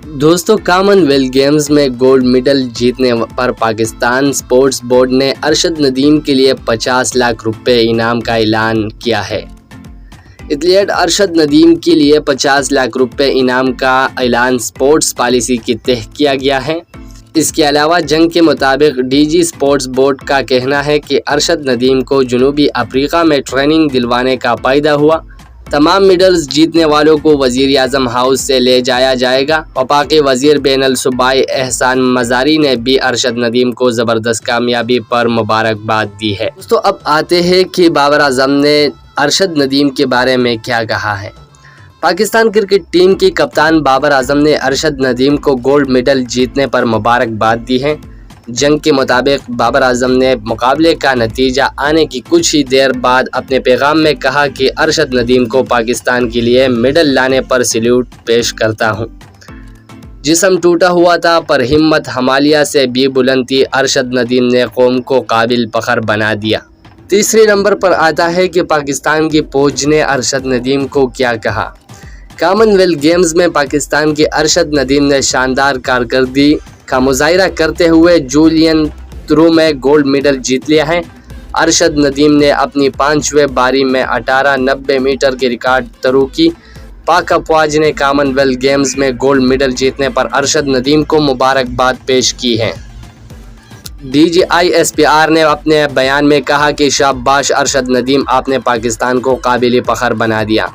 دوستو، common wealth Games میں gold medal جیتنے پر پاکستان اسپورٹس بورڈ نے ارشد ندیم کے لیے 50 لاکھ روپے انعام کا اعلان کیا ہے۔ ایتھلیٹ ارشد ندیم کے لیے 50 لاکھ روپے انعام کا اعلان اسپورٹس پالیسی کے تحت کیا گیا ہے۔ اس کے علاوہ جنگ کے مطابق ڈی جی اسپورٹس بورڈ کا کہنا ہے کہ ارشد ندیم کو جنوبی افریقہ میں ٹریننگ دلوانے کا فائدہ ہوا۔ تمام میڈلز جیتنے والوں کو وزیر اعظم ہاؤس سے لے جایا جائے گا۔ وفاقی وزیر بین الصوبائی احسان مزاری نے بھی ارشد ندیم کو زبردست کامیابی پر مبارکباد دی ہے۔ دوستو، اب آتے ہیں کہ بابر اعظم نے ارشد ندیم کے بارے میں کیا کہا ہے۔ پاکستان کرکٹ ٹیم کی کپتان بابر اعظم نے ارشد ندیم کو گولڈ میڈل جیتنے پر مبارکباد دی ہے۔ جنگ کے مطابق بابر اعظم نے مقابلے کا نتیجہ آنے کی کچھ ہی دیر بعد اپنے پیغام میں کہا کہ ارشد ندیم کو پاکستان کے لیے میڈل لانے پر سیلیوٹ پیش کرتا ہوں۔ جسم ٹوٹا ہوا تھا پر ہمت ہمالیہ سے بھی بلند تھی۔ ارشد ندیم نے قوم کو قابل فخر بنا دیا۔ تیسرے نمبر پر آتا ہے کہ پاکستان کی فوج نے ارشد ندیم کو کیا کہا۔ کامن ویلتھ گیمز میں پاکستان کے ارشد ندیم نے شاندار کارکردگی کا مظاہرہ کرتے ہوئے جولین تھرو میں گولڈ میڈل جیت لیا ہے۔ ارشد ندیم نے اپنی 5ویں باری میں 1890 میٹر کے ریکارڈ تھرو کی۔ پاک افواج نے کامن ویلتھ گیمز میں گولڈ میڈل جیتنے پر ارشد ندیم کو مبارکباد پیش کی ہے۔ D G I S P R نے اپنے بیان میں کہا کہ شاباش ارشد ندیم، آپ نے پاکستان کو قابل فخر بنا دیا۔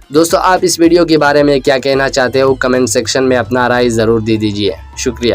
دوستو، آپ اس ویڈیو کے بارے میں کیا کہنا چاہتے ہو؟ کمنٹ سیکشن میں اپنا رائے ضرور دے دیجیے۔ شکریہ۔